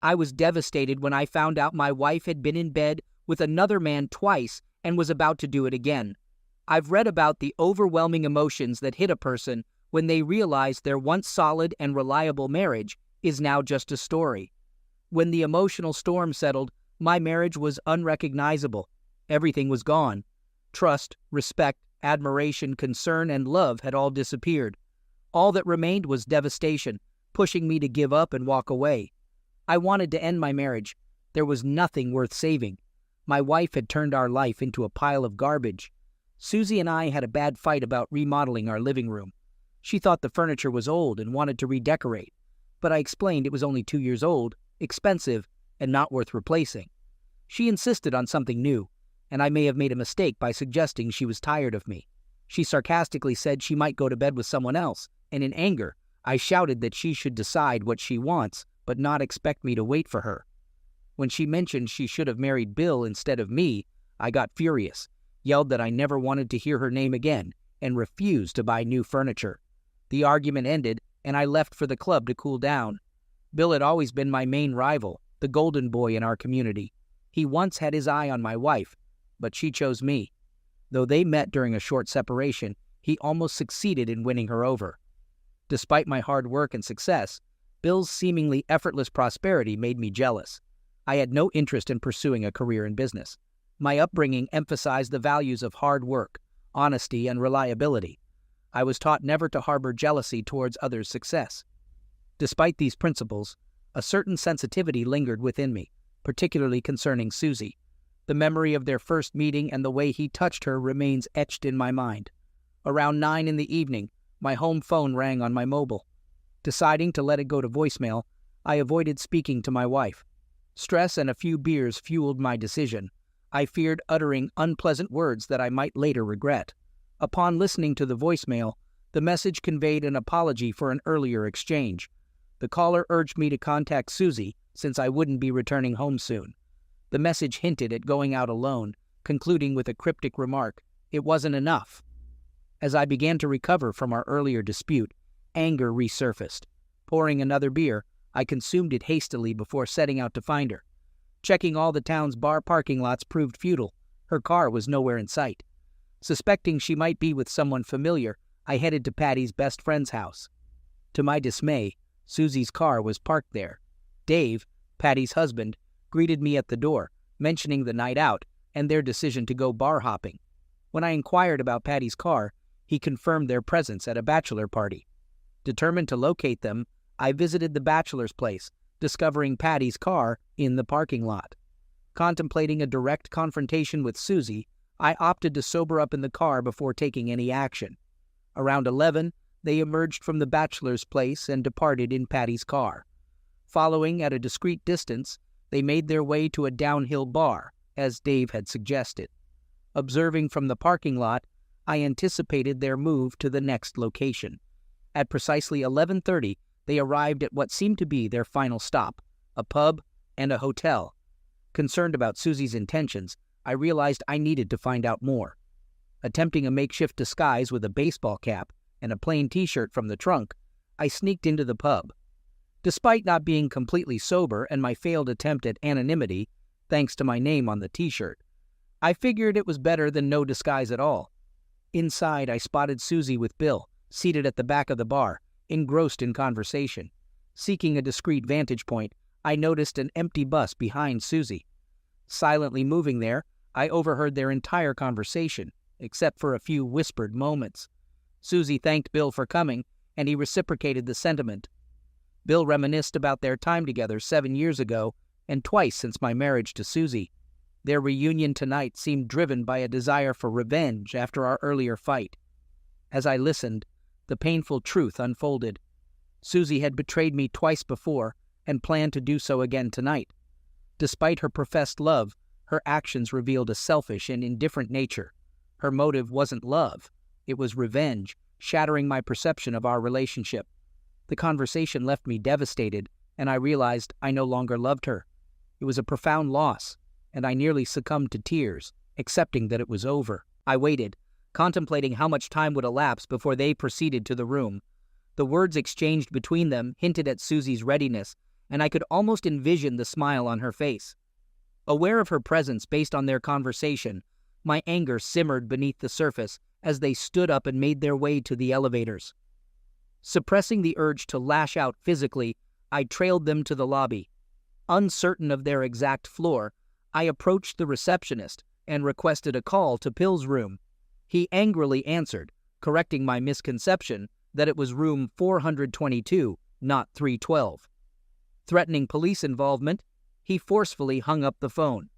I was devastated when I found out my wife had been in bed with another man twice and was about to do it again. I've read about the overwhelming emotions that hit a person when they realize their once solid and reliable marriage is now just a story. When the emotional storm settled, my marriage was unrecognizable. Everything was gone. Trust, respect, admiration, concern, and love had all disappeared. All that remained was devastation, pushing me to give up and walk away. I wanted to end my marriage. There was nothing worth saving. My wife had turned our life into a pile of garbage. Susie and I had a bad fight about remodeling our living room. She thought the furniture was old and wanted to redecorate, but I explained it was only 2 years old, expensive, and not worth replacing. She insisted on something new, and I may have made a mistake by suggesting she was tired of me. She sarcastically said she might go to bed with someone else, and in anger, I shouted that she should decide what she wants, but not expect me to wait for her. When she mentioned she should have married Bill instead of me, I got furious, yelled that I never wanted to hear her name again, and refused to buy new furniture. The argument ended, and I left for the club to cool down. Bill had always been my main rival, the golden boy in our community. He once had his eye on my wife, but she chose me. Though they met during a short separation, he almost succeeded in winning her over. Despite my hard work and success, Bill's seemingly effortless prosperity made me jealous. I had no interest in pursuing a career in business. My upbringing emphasized the values of hard work, honesty, and reliability. I was taught never to harbor jealousy towards others' success. Despite these principles, a certain sensitivity lingered within me, particularly concerning Susie. The memory of their first meeting and the way he touched her remains etched in my mind. Around 9 in the evening, my home phone rang on my mobile. Deciding to let it go to voicemail, I avoided speaking to my wife. Stress and a few beers fueled my decision. I feared uttering unpleasant words that I might later regret. Upon listening to the voicemail, the message conveyed an apology for an earlier exchange. The caller urged me to contact Susie since I wouldn't be returning home soon. The message hinted at going out alone, concluding with a cryptic remark, "It wasn't enough." As I began to recover from our earlier dispute, anger resurfaced. Pouring another beer, I consumed it hastily before setting out to find her. Checking all the town's bar parking lots proved futile. Her car was nowhere in sight. Suspecting she might be with someone familiar, I headed to Patty's best friend's house. To my dismay, Susie's car was parked there. Dave, Patty's husband, greeted me at the door, mentioning the night out and their decision to go bar hopping. When I inquired about Patty's car, he confirmed their presence at a bachelor party. Determined to locate them, I visited the bachelor's place, discovering Patty's car in the parking lot. Contemplating a direct confrontation with Susie, I opted to sober up in the car before taking any action. Around 11, they emerged from the bachelor's place and departed in Patty's car. Following at a discreet distance, they made their way to a downhill bar, as Dave had suggested. Observing from the parking lot, I anticipated their move to the next location. At precisely 11:30, they arrived at what seemed to be their final stop, a pub and a hotel. Concerned about Susie's intentions, I realized I needed to find out more. Attempting a makeshift disguise with a baseball cap and a plain t-shirt from the trunk, I sneaked into the pub. Despite not being completely sober and my failed attempt at anonymity, thanks to my name on the t-shirt, I figured it was better than no disguise at all. Inside, I spotted Susie with Bill, seated at the back of the bar, engrossed in conversation. Seeking a discreet vantage point, I noticed an empty bus behind Susie. Silently moving there, I overheard their entire conversation, except for a few whispered moments. Susie thanked Bill for coming, and he reciprocated the sentiment. Bill reminisced about their time together 7 years ago, and twice since my marriage to Susie. Their reunion tonight seemed driven by a desire for revenge after our earlier fight. As I listened, the painful truth unfolded. Susie had betrayed me twice before and planned to do so again tonight. Despite her professed love, her actions revealed a selfish and indifferent nature. Her motive wasn't love. It was revenge, shattering my perception of our relationship. The conversation left me devastated, and I realized I no longer loved her. It was a profound loss, and I nearly succumbed to tears, accepting that it was over. I waited, contemplating how much time would elapse before they proceeded to the room. The words exchanged between them hinted at Susie's readiness, and I could almost envision the smile on her face. Aware of her presence based on their conversation, my anger simmered beneath the surface as they stood up and made their way to the elevators. Suppressing the urge to lash out physically, I trailed them to the lobby. Uncertain of their exact floor, I approached the receptionist and requested a call to Pill's room. He angrily answered, correcting my misconception that it was room 422, not 312. Threatening police involvement, he forcefully hung up the phone.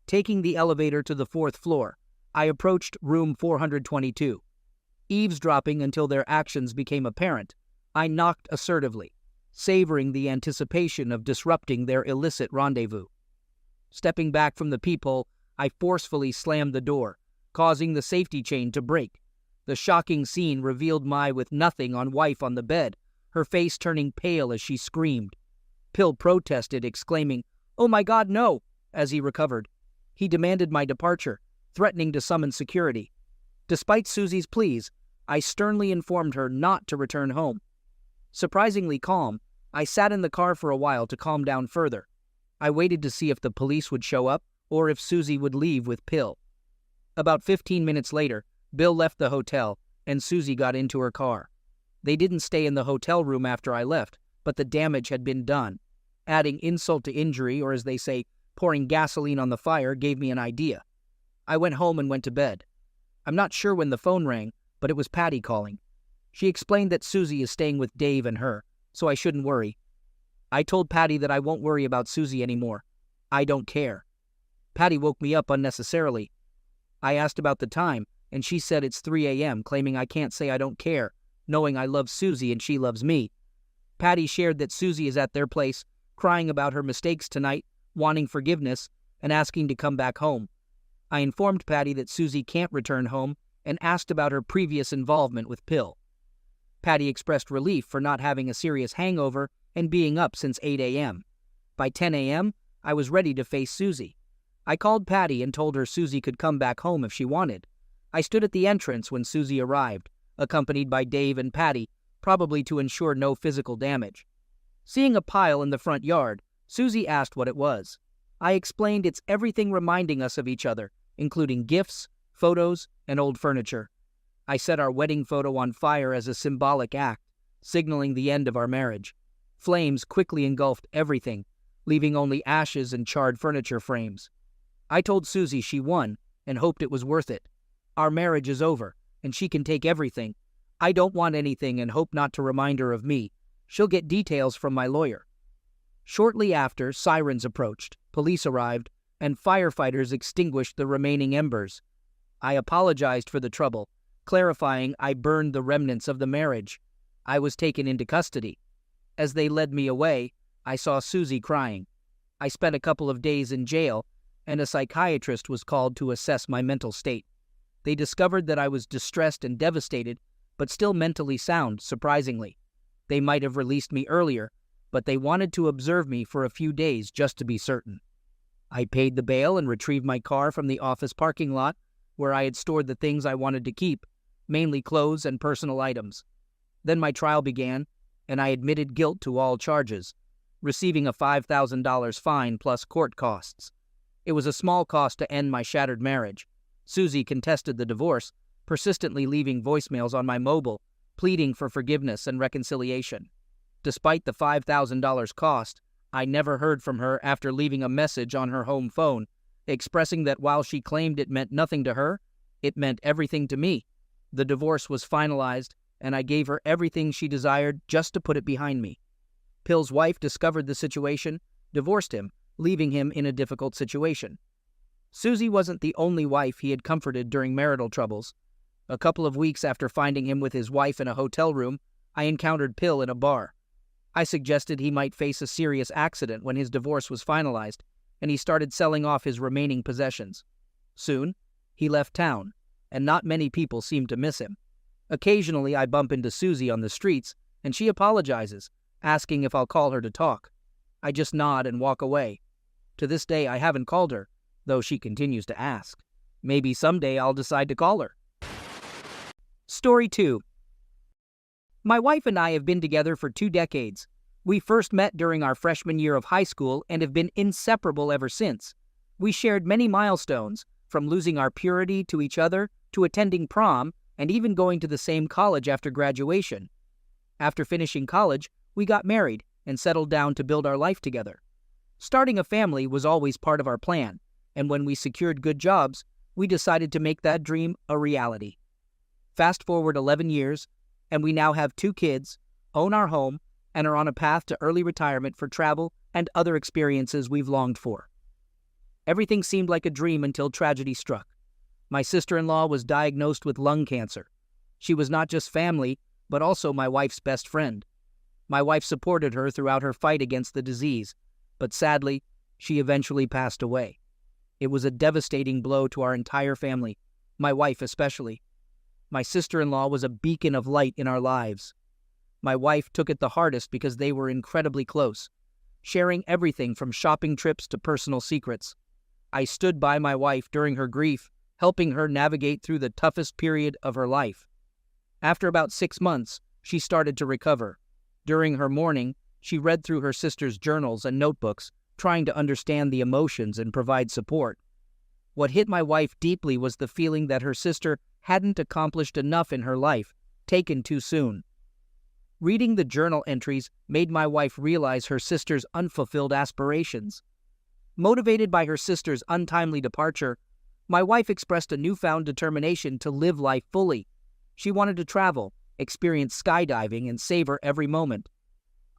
Taking the elevator to the 4th floor, I approached room 422. Eavesdropping until their actions became apparent, I knocked assertively, savoring the anticipation of disrupting their illicit rendezvous. Stepping back from the peephole, I forcefully slammed the door, causing the safety chain to break. The shocking scene revealed my with nothing on wife on the bed, her face turning pale as she screamed. Pill protested, exclaiming, "Oh my God, no!" as he recovered. He demanded my departure, threatening to summon security. Despite Susie's pleas, I sternly informed her not to return home. Surprisingly calm, I sat in the car for a while to calm down further. I waited to see if the police would show up or if Susie would leave with Pill. About 15 minutes later, Bill left the hotel and Susie got into her car. They didn't stay in the hotel room after I left, but the damage had been done. Adding insult to injury, or as they say, pouring gasoline on the fire, gave me an idea. I went home and went to bed. I'm not sure when the phone rang, but it was Patty calling. She explained that Susie is staying with Dave and her, so I shouldn't worry. I told Patty that I won't worry about Susie anymore. I don't care. Patty woke me up unnecessarily. I asked about the time, and she said it's 3 a.m., claiming I can't say I don't care, knowing I love Susie and she loves me. Patty shared that Susie is at their place, crying about her mistakes tonight, wanting forgiveness, and asking to come back home. I informed Patty that Susie can't return home and asked about her previous involvement with Pill. Patty expressed relief for not having a serious hangover and being up since 8 a.m. By 10 a.m., I was ready to face Susie. I called Patty and told her Susie could come back home if she wanted. I stood at the entrance when Susie arrived, accompanied by Dave and Patty, probably to ensure no physical damage. Seeing a pile in the front yard, Susie asked what it was. I explained it's everything reminding us of each other, including gifts, photos, and old furniture. I set our wedding photo on fire as a symbolic act, signaling the end of our marriage. Flames quickly engulfed everything, leaving only ashes and charred furniture frames. I told Susie she won and hoped it was worth it. Our marriage is over, and she can take everything. I don't want anything and hope not to remind her of me. She'll get details from my lawyer. Shortly after, sirens approached, police arrived, and firefighters extinguished the remaining embers. I apologized for the trouble, clarifying I burned the remnants of the marriage. I was taken into custody. As they led me away, I saw Susie crying. I spent a couple of days in jail, and a psychiatrist was called to assess my mental state. They discovered that I was distressed and devastated, but still mentally sound, surprisingly. They might have released me earlier, but they wanted to observe me for a few days just to be certain. I paid the bail and retrieved my car from the office parking lot, where I had stored the things I wanted to keep, mainly clothes and personal items. Then my trial began, and I admitted guilt to all charges, receiving a $5,000 fine plus court costs. It was a small cost to end my shattered marriage. Susie contested the divorce, persistently leaving voicemails on my mobile, pleading for forgiveness and reconciliation. Despite the $5,000 cost, I never heard from her after leaving a message on her home phone, expressing that while she claimed it meant nothing to her, it meant everything to me. The divorce was finalized, and I gave her everything she desired just to put it behind me. Pill's wife discovered the situation, divorced him, leaving him in a difficult situation. Susie wasn't the only wife he had comforted during marital troubles. A couple of weeks after finding him with his wife in a hotel room, I encountered Pill in a bar. I suggested he might face a serious accident when his divorce was finalized, and he started selling off his remaining possessions. Soon, he left town, and not many people seemed to miss him. Occasionally, I bump into Susie on the streets, and she apologizes, asking if I'll call her to talk. I just nod and walk away. To this day, I haven't called her, though she continues to ask. Maybe someday I'll decide to call her. Story 2. My wife and I have been together for 2 decades. We first met during our freshman year of high school and have been inseparable ever since. We shared many milestones, from losing our purity to each other to attending prom and even going to the same college after graduation. After finishing college, we got married and settled down to build our life together. Starting a family was always part of our plan, and when we secured good jobs, we decided to make that dream a reality. Fast forward 11 years, and we now have 2 kids, own our home, and are on a path to early retirement for travel and other experiences we've longed for. Everything seemed like a dream until tragedy struck. My sister-in-law was diagnosed with lung cancer. She was not just family, but also my wife's best friend. My wife supported her throughout her fight against the disease, but sadly, she eventually passed away. It was a devastating blow to our entire family, my wife especially. My sister-in-law was a beacon of light in our lives. My wife took it the hardest because they were incredibly close, sharing everything from shopping trips to personal secrets. I stood by my wife during her grief, helping her navigate through the toughest period of her life. After about 6 months, she started to recover. During her mourning, she read through her sister's journals and notebooks, trying to understand the emotions and provide support. What hit my wife deeply was the feeling that her sister hadn't accomplished enough in her life, taken too soon. Reading the journal entries made my wife realize her sister's unfulfilled aspirations. Motivated by her sister's untimely departure, my wife expressed a newfound determination to live life fully. She wanted to travel, experience skydiving, and savor every moment.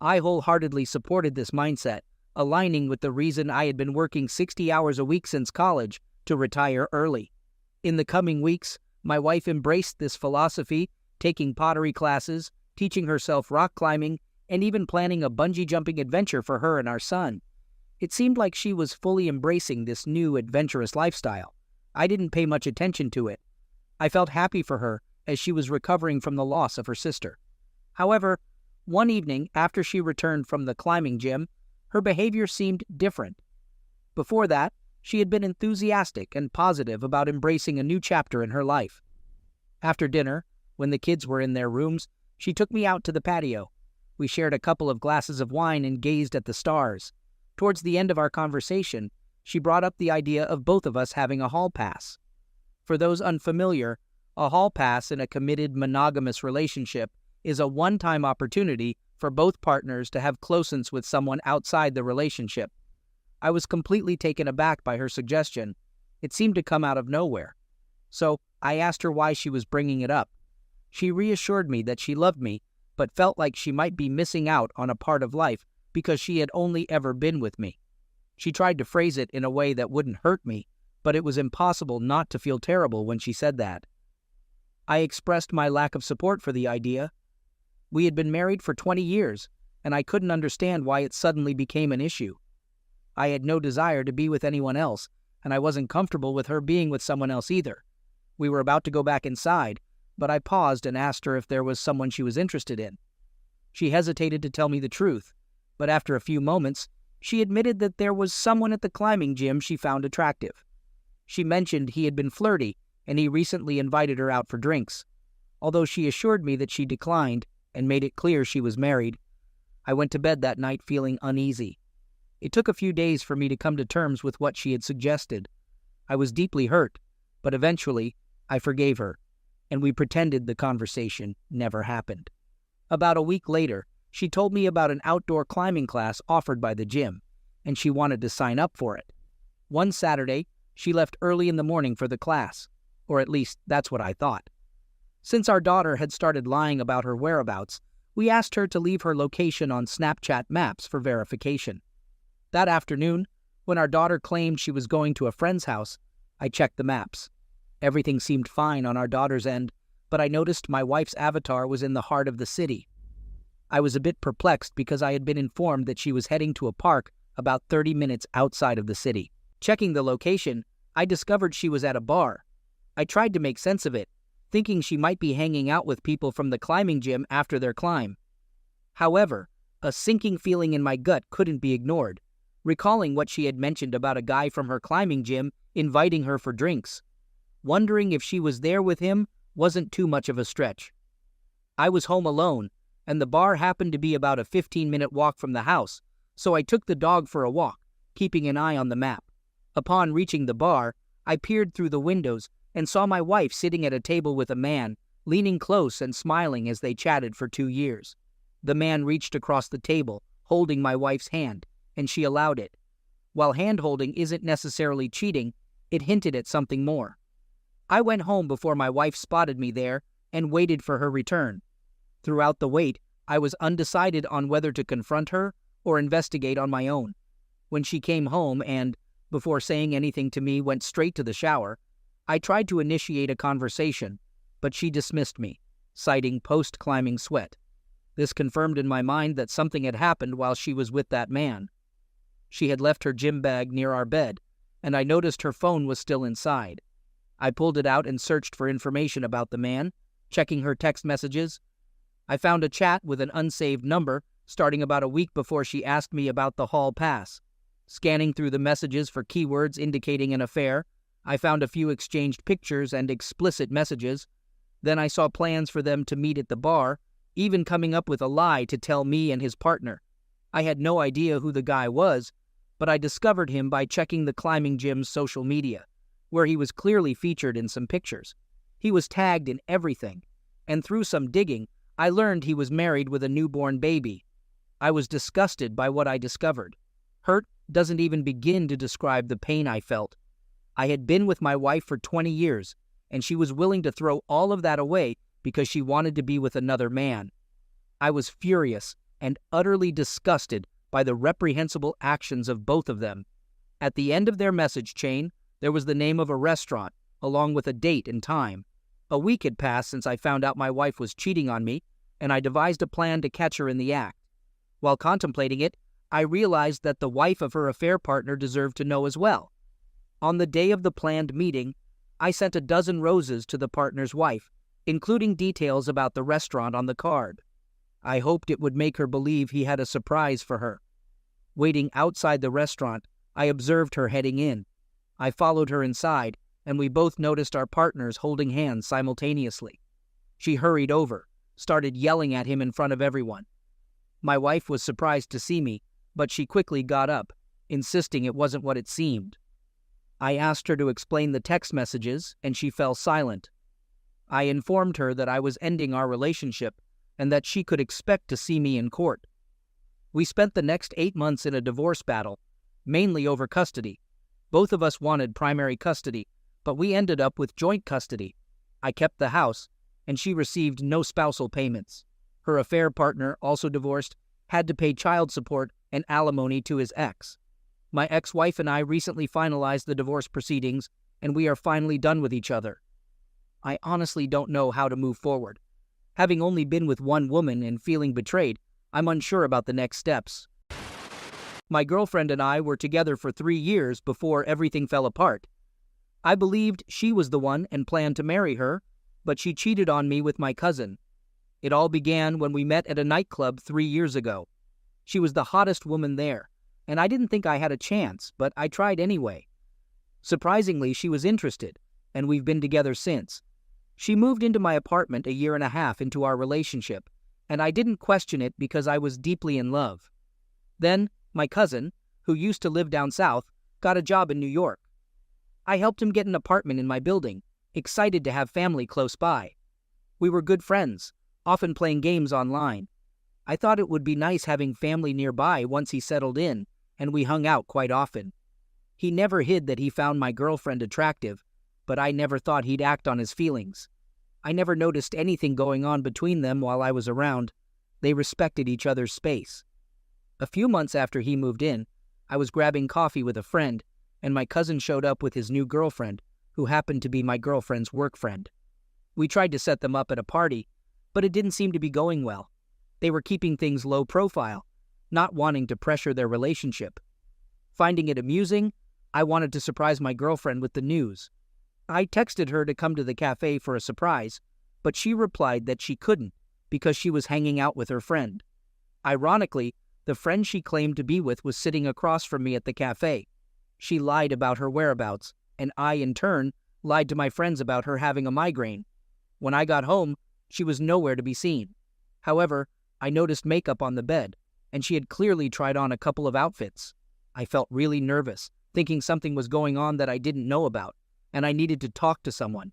I wholeheartedly supported this mindset, aligning with the reason I had been working 60 hours a week since college to retire early. In the coming weeks, my wife embraced this philosophy, taking pottery classes, teaching herself rock climbing, and even planning a bungee jumping adventure for her and our son. It seemed like she was fully embracing this new adventurous lifestyle. I didn't pay much attention to it. I felt happy for her as she was recovering from the loss of her sister. However, one evening after she returned from the climbing gym, her behavior seemed different. Before that, she had been enthusiastic and positive about embracing a new chapter in her life. After dinner, when the kids were in their rooms, she took me out to the patio. We shared a couple of glasses of wine and gazed at the stars. Towards the end of our conversation, she brought up the idea of both of us having a hall pass. For those unfamiliar, a hall pass in a committed monogamous relationship is a one-time opportunity for both partners to have closeness with someone outside the relationship. I was completely taken aback by her suggestion. It seemed to come out of nowhere. So I asked her why she was bringing it up. She reassured me that she loved me, but felt like she might be missing out on a part of life because she had only ever been with me. She tried to phrase it in a way that wouldn't hurt me, but it was impossible not to feel terrible when she said that. I expressed my lack of support for the idea. We had been married for 20 years, and I couldn't understand why it suddenly became an issue. I had no desire to be with anyone else, and I wasn't comfortable with her being with someone else either. We were about to go back inside, but I paused and asked her if there was someone she was interested in. She hesitated to tell me the truth, but after a few moments, she admitted that there was someone at the climbing gym she found attractive. She mentioned he had been flirty, and he recently invited her out for drinks. Although she assured me that she declined and made it clear she was married, I went to bed that night feeling uneasy. It took a few days for me to come to terms with what she had suggested. I was deeply hurt, but eventually I forgave her, and we pretended the conversation never happened. About a week later, she told me about an outdoor climbing class offered by the gym, and she wanted to sign up for it. One Saturday, she left early in the morning for the class, or at least that's what I thought. Since our daughter had started lying about her whereabouts, we asked her to leave her location on Snapchat maps for verification. That afternoon, when our daughter claimed she was going to a friend's house, I checked the maps. Everything seemed fine on our daughter's end, but I noticed my wife's avatar was in the heart of the city. I was a bit perplexed because I had been informed that she was heading to a park about 30 minutes outside of the city. Checking the location, I discovered she was at a bar. I tried to make sense of it, thinking she might be hanging out with people from the climbing gym after their climb. However, a sinking feeling in my gut couldn't be ignored, recalling what she had mentioned about a guy from her climbing gym inviting her for drinks. Wondering if she was there with him wasn't too much of a stretch. I was home alone, and the bar happened to be about a 15-minute walk from the house, so I took the dog for a walk, keeping an eye on the map. Upon reaching the bar, I peered through the windows and saw my wife sitting at a table with a man, leaning close and smiling as they chatted for 2 years. The man reached across the table, holding my wife's hand, and she allowed it. While hand-holding isn't necessarily cheating, it hinted at something more. I went home before my wife spotted me there and waited for her return. Throughout the wait, I was undecided on whether to confront her or investigate on my own. When she came home and, before saying anything to me, went straight to the shower, I tried to initiate a conversation, but she dismissed me, citing post-climbing sweat. This confirmed in my mind that something had happened while she was with that man. She had left her gym bag near our bed, and I noticed her phone was still inside. I pulled it out and searched for information about the man, checking her text messages. I found a chat with an unsaved number starting about a week before she asked me about the hall pass. Scanning through the messages for keywords indicating an affair, I found a few exchanged pictures and explicit messages. Then I saw plans for them to meet at the bar, even coming up with a lie to tell me and his partner. I had no idea who the guy was, but I discovered him by checking the climbing gym's social media, where he was clearly featured in some pictures. He was tagged in everything, and through some digging, I learned he was married with a newborn baby. I was disgusted by what I discovered. Hurt doesn't even begin to describe the pain I felt. I had been with my wife for 20 years, and she was willing to throw all of that away because she wanted to be with another man. I was furious and utterly disgusted by the reprehensible actions of both of them. At the end of their message chain, there was the name of a restaurant, along with a date and time. A week had passed since I found out my wife was cheating on me, and I devised a plan to catch her in the act. While contemplating it, I realized that the wife of her affair partner deserved to know as well. On the day of the planned meeting, I sent a dozen roses to the partner's wife, including details about the restaurant on the card. I hoped it would make her believe he had a surprise for her. Waiting outside the restaurant, I observed her heading in. I followed her inside, and we both noticed our partners holding hands simultaneously. She hurried over, started yelling at him in front of everyone. My wife was surprised to see me, but she quickly got up, insisting it wasn't what it seemed. I asked her to explain the text messages, and she fell silent. I informed her that I was ending our relationship and that she could expect to see me in court. We spent the next 8 months in a divorce battle, mainly over custody. Both of us wanted primary custody, but we ended up with joint custody. I kept the house, and she received no spousal payments. Her affair partner, also divorced, had to pay child support and alimony to his ex. My ex-wife and I recently finalized the divorce proceedings, and we are finally done with each other. I honestly don't know how to move forward. Having only been with one woman and feeling betrayed, I'm unsure about the next steps. My girlfriend and I were together for 3 years before everything fell apart. I believed she was the one and planned to marry her, but she cheated on me with my cousin. It all began when we met at a nightclub 3 years ago. She was the hottest woman there, and I didn't think I had a chance, but I tried anyway. Surprisingly, she was interested, and we've been together since. She moved into my apartment 1.5 years into our relationship, and I didn't question it because I was deeply in love. Then, my cousin, who used to live down south, got a job in New York. I helped him get an apartment in my building, excited to have family close by. We were good friends, often playing games online. I thought it would be nice having family nearby once he settled in, and we hung out quite often. He never hid that he found my girlfriend attractive, but I never thought he'd act on his feelings. I never noticed anything going on between them while I was around. They respected each other's space. A few months after he moved in, I was grabbing coffee with a friend, and my cousin showed up with his new girlfriend, who happened to be my girlfriend's work friend. We tried to set them up at a party, but it didn't seem to be going well. They were keeping things low profile, not wanting to pressure their relationship. Finding it amusing, I wanted to surprise my girlfriend with the news. I texted her to come to the cafe for a surprise, but she replied that she couldn't because she was hanging out with her friend. Ironically, the friend she claimed to be with was sitting across from me at the cafe. She lied about her whereabouts, and I, in turn, lied to my friends about her having a migraine. When I got home, she was nowhere to be seen. However, I noticed makeup on the bed, and she had clearly tried on a couple of outfits. I felt really nervous, thinking something was going on that I didn't know about, and I needed to talk to someone.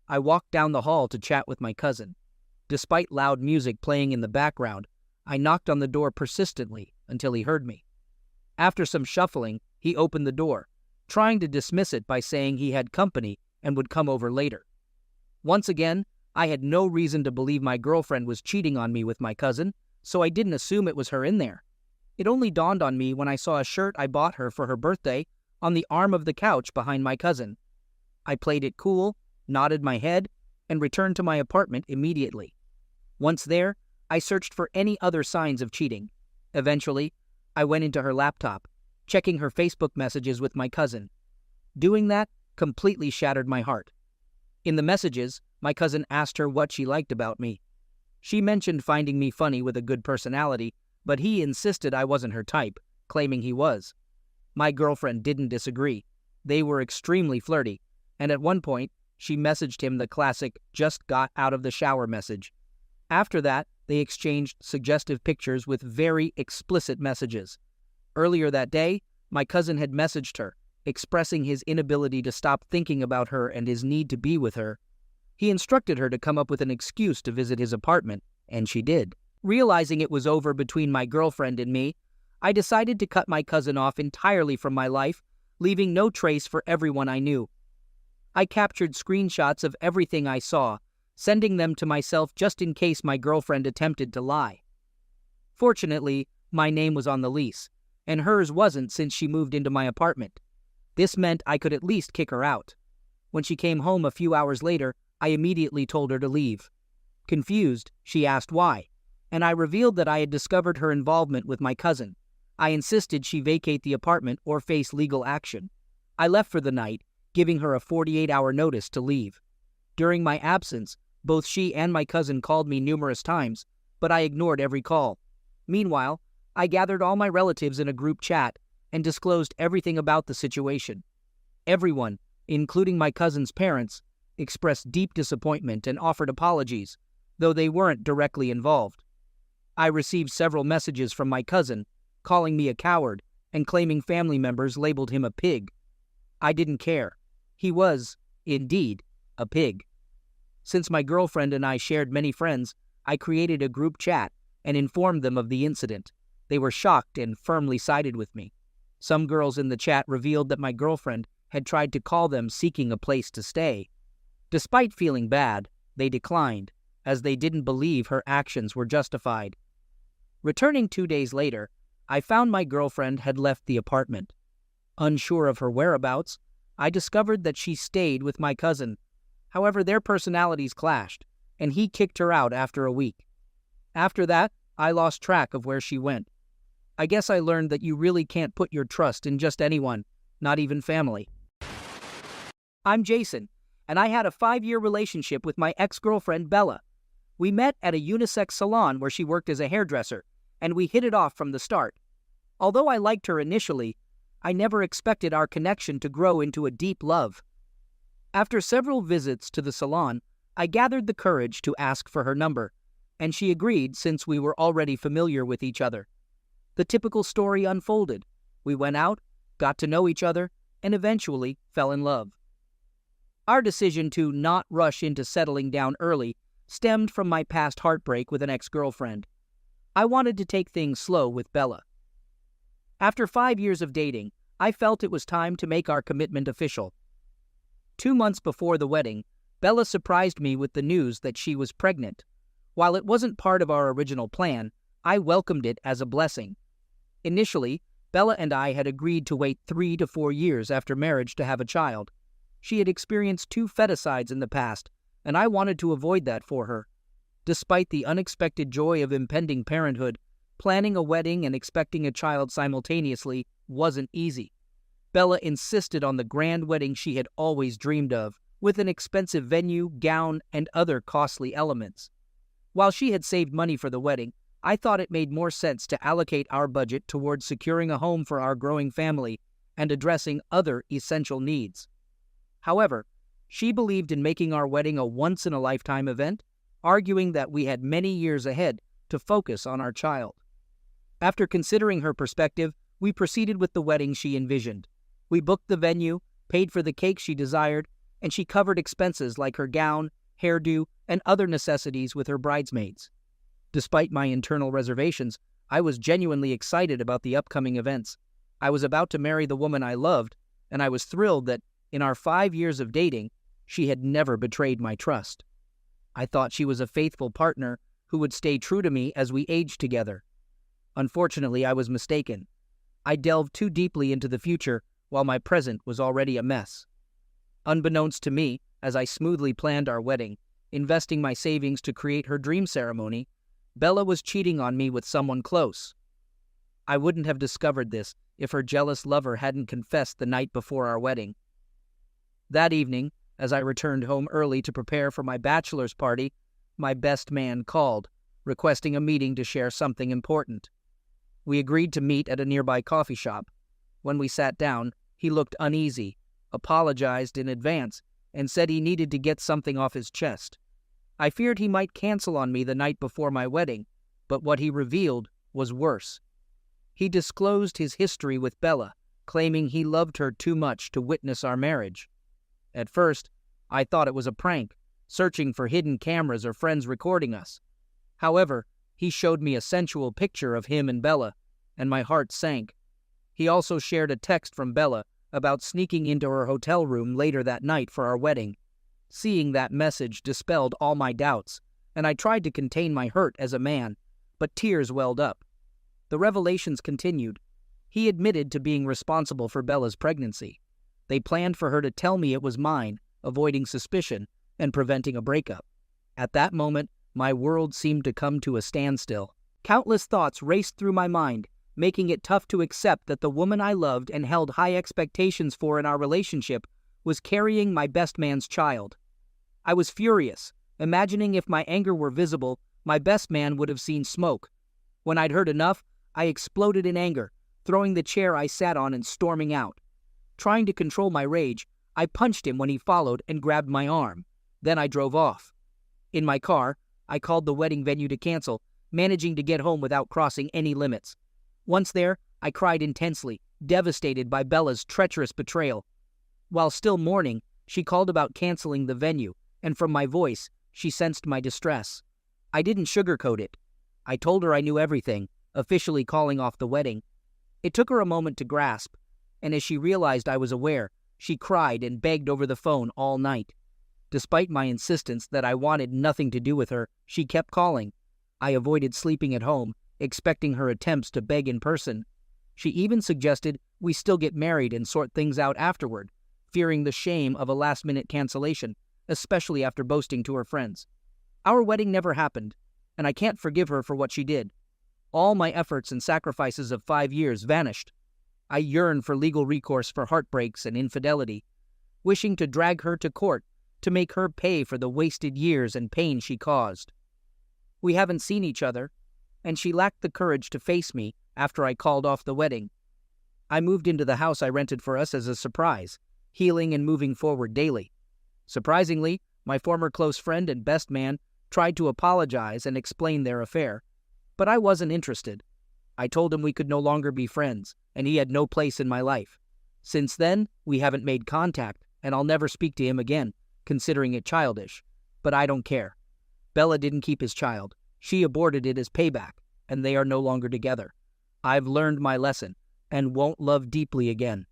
I walked down the hall to chat with my cousin. Despite loud music playing in the background, I knocked on the door persistently until he heard me. After some shuffling, he opened the door, trying to dismiss it by saying he had company and would come over later. Once again, I had no reason to believe my girlfriend was cheating on me with my cousin, so I didn't assume it was her in there. It only dawned on me when I saw a shirt I bought her for her birthday on the arm of the couch behind my cousin. I played it cool, nodded my head, and returned to my apartment immediately. Once there, I searched for any other signs of cheating. Eventually, I went into her laptop, checking her Facebook messages with my cousin. Doing that completely shattered my heart. In the messages, my cousin asked her what she liked about me. She mentioned finding me funny with a good personality, but he insisted I wasn't her type, claiming he was. My girlfriend didn't disagree. They were extremely flirty, and at one point, she messaged him the classic "just got out of the shower" message. After that, they exchanged suggestive pictures with very explicit messages. Earlier that day, my cousin had messaged her, expressing his inability to stop thinking about her and his need to be with her. He instructed her to come up with an excuse to visit his apartment, and she did. Realizing it was over between my girlfriend and me, I decided to cut my cousin off entirely from my life, leaving no trace for everyone I knew. I captured screenshots of everything I saw, sending them to myself just in case my girlfriend attempted to lie. Fortunately, my name was on the lease, and hers wasn't since she moved into my apartment. This meant I could at least kick her out. When she came home a few hours later, I immediately told her to leave. Confused, she asked why, and I revealed that I had discovered her involvement with my cousin. I insisted she vacate the apartment or face legal action. I left for the night, giving her a 48-hour notice to leave. During my absence, both she and my cousin called me numerous times, but I ignored every call. Meanwhile, I gathered all my relatives in a group chat and disclosed everything about the situation. Everyone, including my cousin's parents, expressed deep disappointment and offered apologies, though they weren't directly involved. I received several messages from my cousin, calling me a coward and claiming family members labeled him a pig. I didn't care. He was, indeed, a pig. Since my girlfriend and I shared many friends, I created a group chat and informed them of the incident. They were shocked and firmly sided with me. Some girls in the chat revealed that my girlfriend had tried to call them seeking a place to stay. Despite feeling bad, they declined, as they didn't believe her actions were justified. Returning 2 days later, I found my girlfriend had left the apartment. Unsure of her whereabouts, I discovered that she stayed with my cousin. However, their personalities clashed, and he kicked her out after a week. After that, I lost track of where she went. I guess I learned that you really can't put your trust in just anyone, not even family. I'm Jason, and I had a 5-year relationship with my ex-girlfriend Bella. We met at a unisex salon where she worked as a hairdresser, and we hit it off from the start. Although I liked her initially, I never expected our connection to grow into a deep love. After several visits to the salon, I gathered the courage to ask for her number, and she agreed since we were already familiar with each other. The typical story unfolded. We went out, got to know each other, and eventually fell in love. Our decision to not rush into settling down early stemmed from my past heartbreak with an ex-girlfriend. I wanted to take things slow with Bella. After 5 years of dating, I felt it was time to make our commitment official. 2 months before the wedding, Bella surprised me with the news that she was pregnant. While it wasn't part of our original plan, I welcomed it as a blessing. Initially, Bella and I had agreed to wait 3 to 4 years after marriage to have a child. She had experienced 2 feticides in the past, and I wanted to avoid that for her. Despite the unexpected joy of impending parenthood, planning a wedding and expecting a child simultaneously wasn't easy. Bella insisted on the grand wedding she had always dreamed of, with an expensive venue, gown, and other costly elements. While she had saved money for the wedding, I thought it made more sense to allocate our budget towards securing a home for our growing family and addressing other essential needs. However, she believed in making our wedding a once-in-a-lifetime event, arguing that we had many years ahead to focus on our child. After considering her perspective, we proceeded with the wedding she envisioned. We booked the venue, paid for the cake she desired, and she covered expenses like her gown, hairdo, and other necessities with her bridesmaids. Despite my internal reservations, I was genuinely excited about the upcoming events. I was about to marry the woman I loved, and I was thrilled that, in our 5 years of dating, she had never betrayed my trust. I thought she was a faithful partner who would stay true to me as we aged together. Unfortunately, I was mistaken. I delved too deeply into the future while my present was already a mess. Unbeknownst to me, as I smoothly planned our wedding, investing my savings to create her dream ceremony, Bella was cheating on me with someone close. I wouldn't have discovered this if her jealous lover hadn't confessed the night before our wedding. That evening, as I returned home early to prepare for my bachelor's party, my best man called, requesting a meeting to share something important. We agreed to meet at a nearby coffee shop. When we sat down, he looked uneasy, apologized in advance, and said he needed to get something off his chest. I feared he might cancel on me the night before my wedding, but what he revealed was worse. He disclosed his history with Bella, claiming he loved her too much to witness our marriage. At first, I thought it was a prank, searching for hidden cameras or friends recording us. However, he showed me a sensual picture of him and Bella, and my heart sank. He also shared a text from Bella about sneaking into her hotel room later that night for our wedding. Seeing that message dispelled all my doubts, and I tried to contain my hurt as a man, but tears welled up. The revelations continued. He admitted to being responsible for Bella's pregnancy. They planned for her to tell me it was mine, avoiding suspicion and preventing a breakup. At that moment, my world seemed to come to a standstill. Countless thoughts raced through my mind, making it tough to accept that the woman I loved and held high expectations for in our relationship was carrying my best man's child. I was furious, imagining if my anger were visible, my best man would have seen smoke. When I'd heard enough, I exploded in anger, throwing the chair I sat on and storming out. Trying to control my rage, I punched him when he followed and grabbed my arm. Then I drove off. In my car, I called the wedding venue to cancel, managing to get home without crossing any limits. Once there, I cried intensely, devastated by Bella's treacherous betrayal. While still mourning, she called about canceling the venue, and from my voice, she sensed my distress. I didn't sugarcoat it. I told her I knew everything, officially calling off the wedding. It took her a moment to grasp, and as she realized I was aware, she cried and begged over the phone all night. Despite my insistence that I wanted nothing to do with her, she kept calling. I avoided sleeping at home, expecting her attempts to beg in person. She even suggested we still get married and sort things out afterward, fearing the shame of a last-minute cancellation, especially after boasting to her friends. Our wedding never happened, and I can't forgive her for what she did. All my efforts and sacrifices of 5 years vanished. I yearn for legal recourse for heartbreaks and infidelity, wishing to drag her to court to make her pay for the wasted years and pain she caused. We haven't seen each other, and she lacked the courage to face me after I called off the wedding. I moved into the house I rented for us as a surprise, healing and moving forward daily. Surprisingly, my former close friend and best man tried to apologize and explain their affair, but I wasn't interested. I told him we could no longer be friends, and he had no place in my life. Since then, we haven't made contact, and I'll never speak to him again, considering it childish. But I don't care. Bella didn't keep his child. She aborted it as payback, and they are no longer together. I've learned my lesson, and won't love deeply again.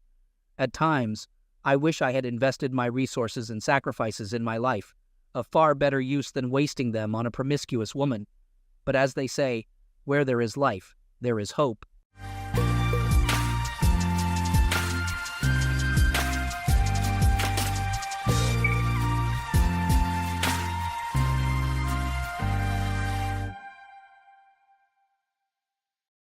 At times, I wish I had invested my resources and sacrifices in my life, a far better use than wasting them on a promiscuous woman. But as they say, where there is life, there is hope.